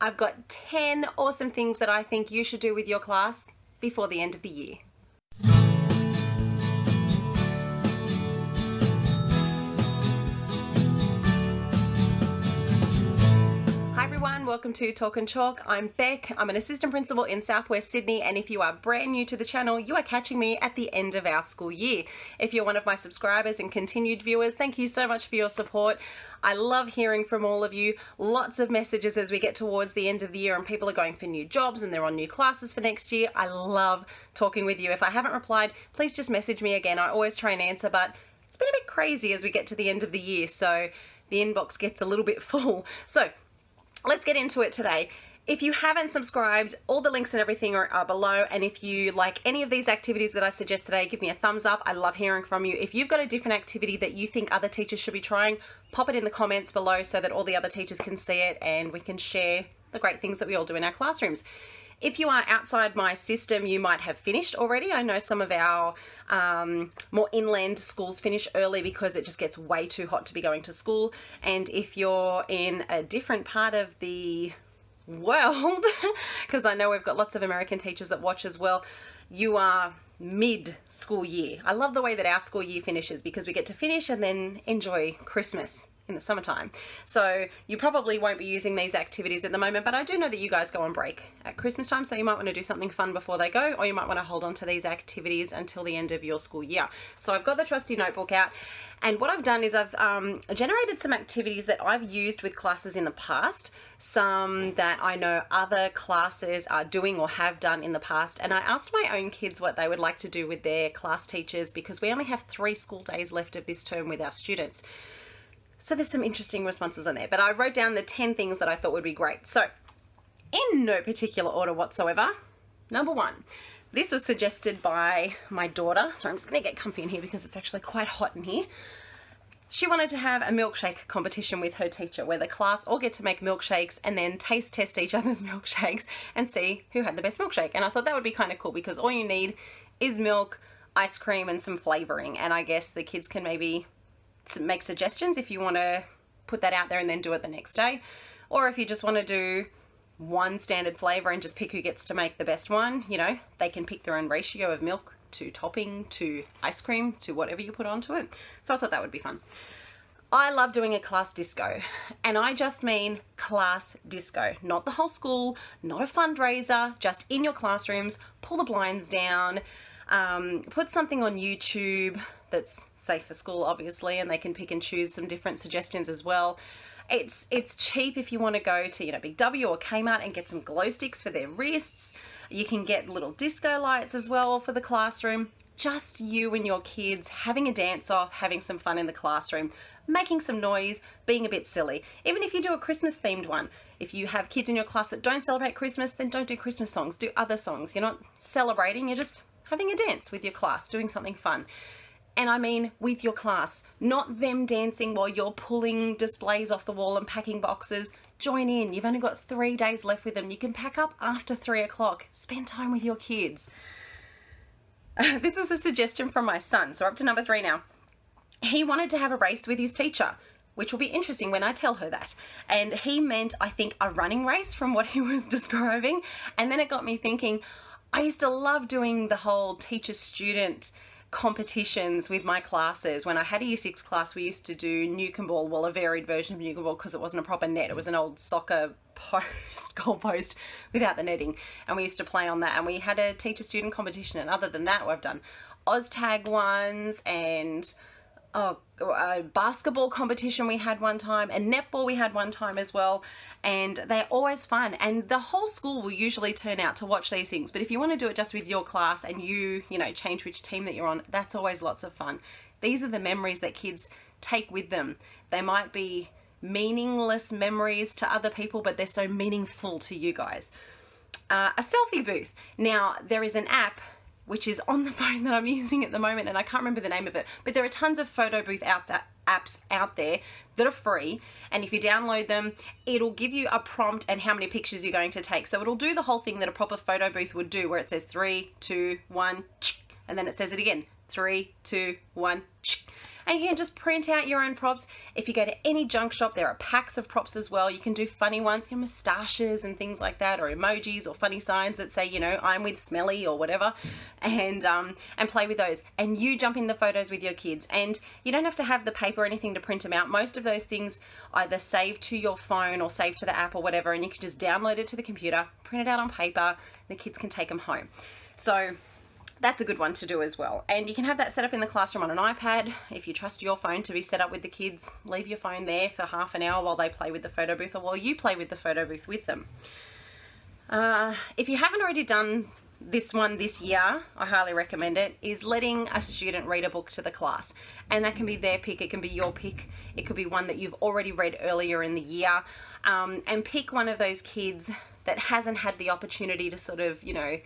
I've got 10 awesome things that I think you should do with your class before the end of the year. Hi everyone, welcome to Talk and Chalk. I'm Beck. I'm an assistant principal in Southwest Sydney, and if you are brand new to the channel, you are catching me at the end of our school year. If you're one of my subscribers and continued viewers, thank you so much for your support. I love hearing from all of you. Lots of messages as we get towards the end of the year and people are going for new jobs and they're on new classes for next year. I love talking with you. If I haven't replied, please just message me again. I always try and answer, but it's been a bit crazy as we get to the end of the year, so the inbox gets a little bit full. So let's get into it today. If you haven't subscribed, all the links and everything are below, and if you like any of these activities that I suggest today, give me a thumbs up. I love hearing from you. If you've got a different activity that you think other teachers should be trying, pop it in the comments below so that all the other teachers can see it and we can share the great things that we all do in our classrooms. If you are outside my system, you might have finished already. I know some of our more inland schools finish early because it just gets way too hot to be going to school. And if you're in a different part of the world, because I know we've got lots of American teachers that watch as well, you are mid-school year. I love the way that our school year finishes because we get to finish and then enjoy Christmas in the summertime. So you probably won't be using these activities at the moment, but I do know that you guys go on break at Christmas time, so you might want to do something fun before they go, or you might want to hold on to these activities until the end of your school year. So I've got the trusty notebook out, and what I've done is I've generated some activities that I've used with classes in the past, some that I know other classes are doing or have done in the past, and I asked my own kids what they would like to do with their class teachers because we only have 3 school days left of this term with our students. So there's some interesting responses on there, but I wrote down the 10 things that I thought would be great. So in no particular order whatsoever, number 1, this was suggested by my daughter. So I'm just gonna get comfy in here because it's actually quite hot in here. She wanted to have a milkshake competition with her teacher where the class all get to make milkshakes and then taste test each other's milkshakes and see who had the best milkshake. And I thought that would be kind of cool because all you need is milk, ice cream, and some flavoring. And I guess the kids can maybe make suggestions if you want to put that out there and then do it the next day, or if you just want to do one standard flavor and just pick who gets to make the best one. You know, they can pick their own ratio of milk to topping to ice cream to whatever you put onto it. So I thought that would be fun. I love doing a class disco, and I just mean class disco, not the whole school, not a fundraiser, just in your classrooms. Pull the blinds down, put something on YouTube that's safe for school, obviously, and they can pick and choose some different suggestions as well. It's cheap if you want to go to, you know, Big W or Kmart and get some glow sticks for their wrists. You can get little disco lights as well for the classroom. Just you and your kids having a dance off, having some fun in the classroom, making some noise, being a bit silly. Even if you do a Christmas themed one, if you have kids in your class that don't celebrate Christmas, then don't do Christmas songs, do other songs. You're not celebrating, you're just having a dance with your class, doing something fun. And I mean with your class, not them dancing while you're pulling displays off the wall and packing boxes. Join in. You've only got 3 days left with them. You can pack up after 3 o'clock. Spend time with your kids. This is a suggestion from my son. So we're up to number 3 now. He wanted to have a race with his teacher, which will be interesting when I tell her that. And he meant, I think, a running race from what he was describing. And then it got me thinking, I used to love doing the whole teacher-student competitions with my classes. When I had a year 6 class, we used to do Newcombe ball, well, a varied version of Newcombe ball because it wasn't a proper net. It was an old soccer post, goal post without the netting, and we used to play on that, and we had a teacher-student competition. And other than that, we've done OzTag ones and a basketball competition we had one time, and netball we had one time as well, and they're always fun, and the whole school will usually turn out to watch these things. But if you want to do it just with your class and you know, change which team that you're on, that's always lots of fun. These are the memories that kids take with them. They might be meaningless memories to other people, but they're so meaningful to you guys. A selfie booth. Now, there is an app which is on the phone that I'm using at the moment, and I can't remember the name of it, but there are tons of photo booth apps out there that are free, and if you download them, it'll give you a prompt and how many pictures you're going to take. So it'll do the whole thing that a proper photo booth would do, where it says 3, 2, 1, and then it says it again, 3, 2, 1, And you can just print out your own props. If you go to any junk shop, there are packs of props as well. You can do funny ones, your moustaches and things like that, or emojis or funny signs that say, you know, I'm with Smelly or whatever, and play with those. And you jump in the photos with your kids, and you don't have to have the paper or anything to print them out. Most of those things either save to your phone or save to the app or whatever, and you can just download it to the computer, print it out on paper, the kids can take them home. So that's a good one to do as well. And you can have that set up in the classroom on an iPad. If you trust your phone to be set up with the kids, leave your phone there for half an hour while they play with the photo booth, or while you play with the photo booth with them. If you haven't already done this one this year, I highly recommend it, is letting a student read a book to the class. And that can be their pick, it can be your pick, it could be one that you've already read earlier in the year. And pick one of those kids that hasn't had the opportunity to sort of, you know,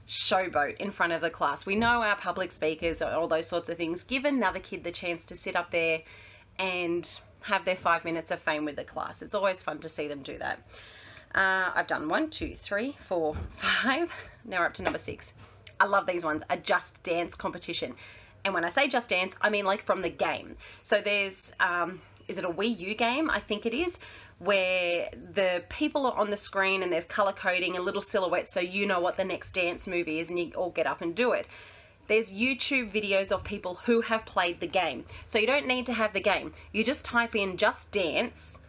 showboat in front of the class. We know our public speakers, all those sorts of things. Give another kid the chance to sit up there and have their 5 minutes of fame with the class. It's always fun to see them do that. I've done 1, 2, 3, 4, 5. Now we're up to number 6. I love these ones. A Just Dance competition. And when I say Just Dance, I mean like from the game. So there's, is it a Wii U game? I think it is, where the people are on the screen and there's color coding and little silhouettes so you know what the next dance move is and you all get up and do it. There's YouTube videos of people who have played the game. So you don't need to have the game. You just type in Just Dance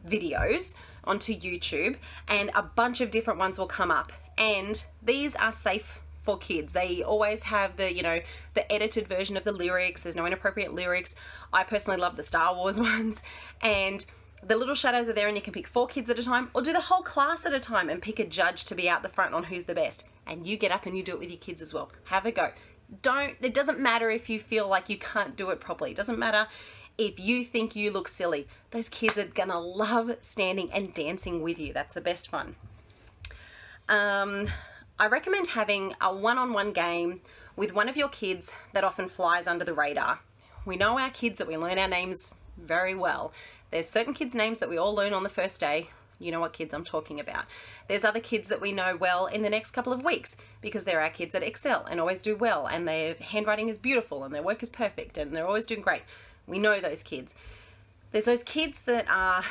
videos onto YouTube and a bunch of different ones will come up. And these are safe for kids. They always have the, you know, the edited version of the lyrics. There's no inappropriate lyrics. I personally love the Star Wars ones. And the little shadows are there, and you can pick 4 kids at a time or do the whole class at a time and pick a judge to be out the front on who's the best. And you get up and you do it with your kids as well. Have a go. It doesn't matter if you feel like you can't do it properly. It doesn't matter if you think you look silly. Those kids are gonna love standing and dancing with you. That's the best fun. I recommend having a one-on-one game with one of your kids that often flies under the radar. We know our kids that we learn our names very well. There's certain kids' names that we all learn on the first day. You know what kids I'm talking about. There's other kids that we know well in the next couple of weeks because they're our kids that excel and always do well, and their handwriting is beautiful and their work is perfect and they're always doing great. We know those kids. There's those kids that are,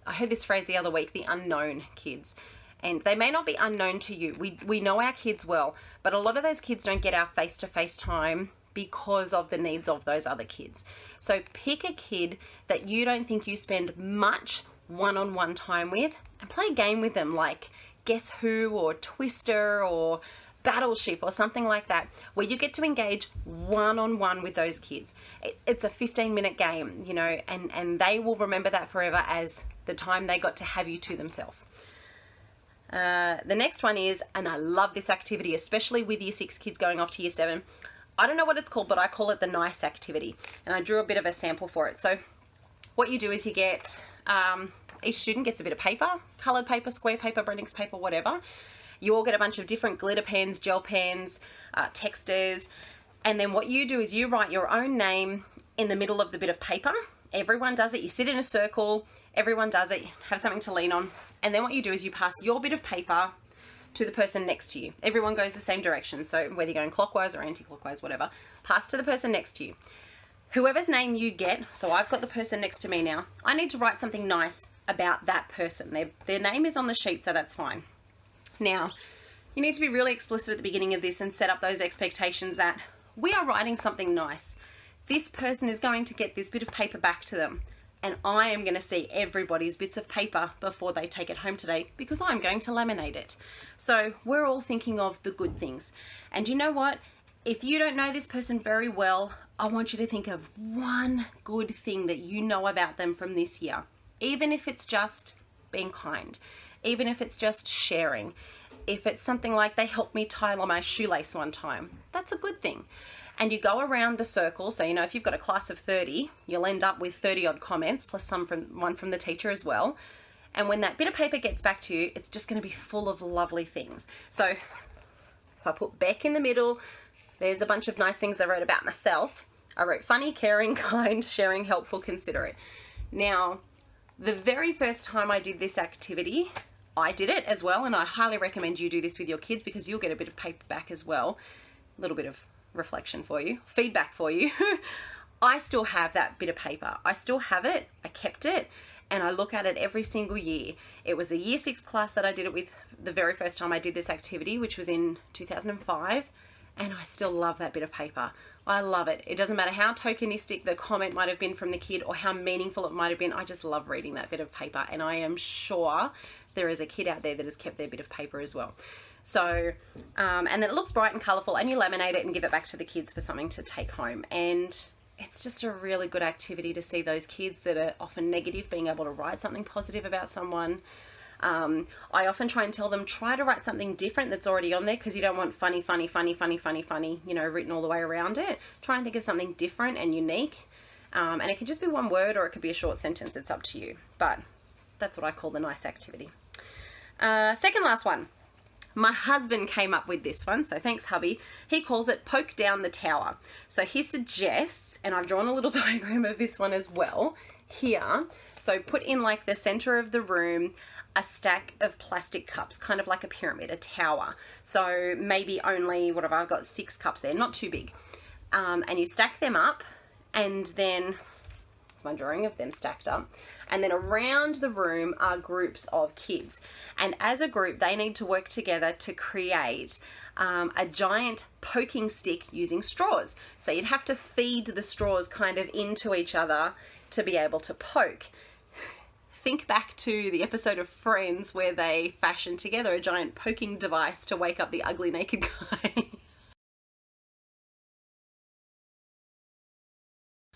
I heard this phrase the other week, the unknown kids. And they may not be unknown to you. We know our kids well, but a lot of those kids don't get our face-to-face time because of the needs of those other kids. So pick a kid that you don't think you spend much one-on-one time with and play a game with them like Guess Who or Twister or Battleship or something like that, where you get to engage one-on-one with those kids. It's a 15-minute game, you know, and they will remember that forever as the time they got to have you to themselves. The next one is, and I love this activity, especially with year 6 kids going off to year 7. I don't know what it's called, but I call it the NICE activity. And I drew a bit of a sample for it. So what you do is you get, each student gets a bit of paper, colored paper, square paper, Brennings paper, whatever. You all get a bunch of different glitter pens, gel pens, texters. And then what you do is you write your own name in the middle of the bit of paper. Everyone does it. You sit in a circle. Everyone does it. Have something to lean on. And then what you do is you pass your bit of paper to the person next to you. Everyone goes the same direction. So whether you're going clockwise or anti-clockwise, whatever, pass to the person next to you. Whoever's name you get, so I've got the person next to me now, I need to write something nice about that person. Their name is on the sheet, so that's fine. Now, you need to be really explicit at the beginning of this and set up those expectations that we are writing something nice. This person is going to get this bit of paper back to them, and I am going to see everybody's bits of paper before they take it home today because I'm going to laminate it. So we're all thinking of the good things. And you know what? If you don't know this person very well, I want you to think of one good thing that you know about them from this year. Even if it's just being kind, even if it's just sharing, if it's something like they helped me tie my shoelace one time, that's a good thing. And you go around the circle, so you know if you've got a class of 30, you'll end up with 30 odd comments, plus one from the teacher as well. And when that bit of paper gets back to you, it's just going to be full of lovely things. So if I put Beck in the middle, there's a bunch of nice things I wrote about myself. I wrote funny, caring, kind, sharing, helpful, considerate. Now, the very first time I did this activity, I did it as well, and I highly recommend you do this with your kids because you'll get a bit of paper back as well. A little bit of reflection for you, feedback for you. I still have that bit of paper. I still have it. I kept it. And I look at it every single year. It was a year 6 class that I did it with the very first time I did this activity, which was in 2005. And I still love that bit of paper. I love it. It doesn't matter how tokenistic the comment might have been from the kid or how meaningful it might have been. I just love reading that bit of paper. And I am sure there is a kid out there that has kept their bit of paper as well. So, and then it looks bright and colourful, and you laminate it and give it back to the kids for something to take home. And it's just a really good activity to see those kids that are often negative being able to write something positive about someone. I often try and tell them, try to write something different that's already on there, because you don't want funny, you know, written all the way around it. Try and think of something different and unique. And it can just be one word or it could be a short sentence. It's up to you. But that's what I call the nice activity. Second last one. My husband came up with this one, so thanks, hubby. He calls it Poke Down the Tower. So he suggests, and I've drawn a little diagram of this one as well here. So put in like the center of the room a stack of plastic cups, kind of like a pyramid, a tower. So maybe only, what have I got, 6 cups there, not too big. And you stack them up, and then, it's my drawing of them stacked up. And then around the room are groups of kids. And as a group, they need to work together to create a giant poking stick using straws. So you'd have to feed the straws kind of into each other to be able to poke. Think back to the episode of Friends where they fashioned together a giant poking device to wake up the ugly naked guy.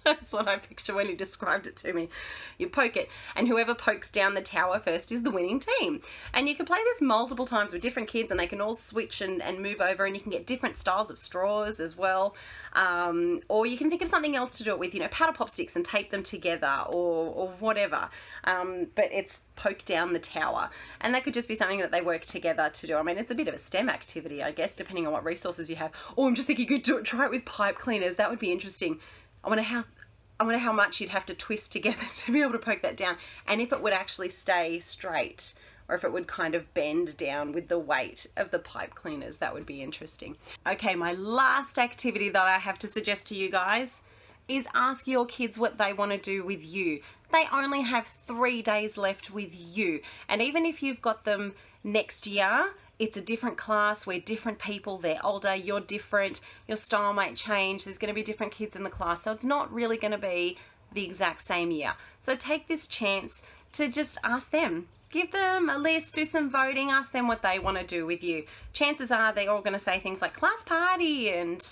That's what I picture when he described it to me. You poke it, and whoever pokes down the tower first is the winning team. And you can play this multiple times with different kids, and they can all switch and move over, and you can get different styles of straws as well. Or you can think of something else to do it with, you know, powder pop sticks and tape them together, or whatever. But it's poke down the tower. And that could just be something that they work together to do. I mean, it's a bit of a STEM activity, I guess, depending on what resources you have. Oh, I'm just thinking you could try it with pipe cleaners. That would be interesting. I wonder how much you'd have to twist together to be able to poke that down, and if it would actually stay straight or if it would kind of bend down with the weight of the pipe cleaners. That would be interesting. Okay, my last activity that I have to suggest to you guys is ask your kids what they want to do with you. They only have 3 days left with you, and even if you've got them next year, it's a different class, we're different people, they're older, you're different, your style might change, there's going to be different kids in the class, so it's not really going to be the exact same year. So take this chance to just ask them. Give them a list, do some voting, ask them what they want to do with you. Chances are they're all going to say things like class party and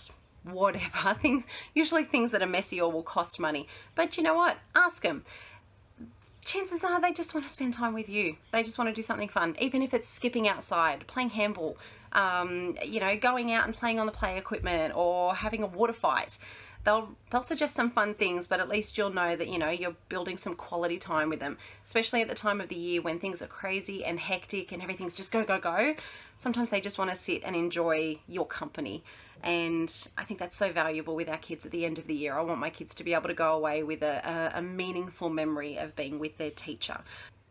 whatever, usually things that are messy or will cost money. But you know what? Ask them. Chances are they just want to spend time with you. They just want to do something fun, even if it's skipping outside, playing handball, you know, going out and playing on the play equipment or having a water fight. They'll suggest some fun things, but at least you'll know that, you know, you're building some quality time with them, especially at the time of the year when things are crazy and hectic and everything's just go, go, go. Sometimes they just want to sit and enjoy your company. And I think that's so valuable with our kids at the end of the year. I want my kids to be able to go away with a meaningful memory of being with their teacher.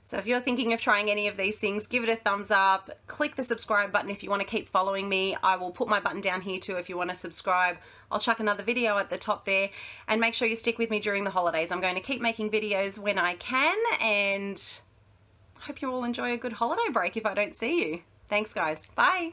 So if you're thinking of trying any of these things, give it a thumbs up, click the subscribe button if you want to keep following me. I will put my button down here too if you want to subscribe. I'll chuck another video at the top there, and make sure you stick with me during the holidays. I'm going to keep making videos when I can, and I hope you all enjoy a good holiday break if I don't see you. Thanks guys, bye.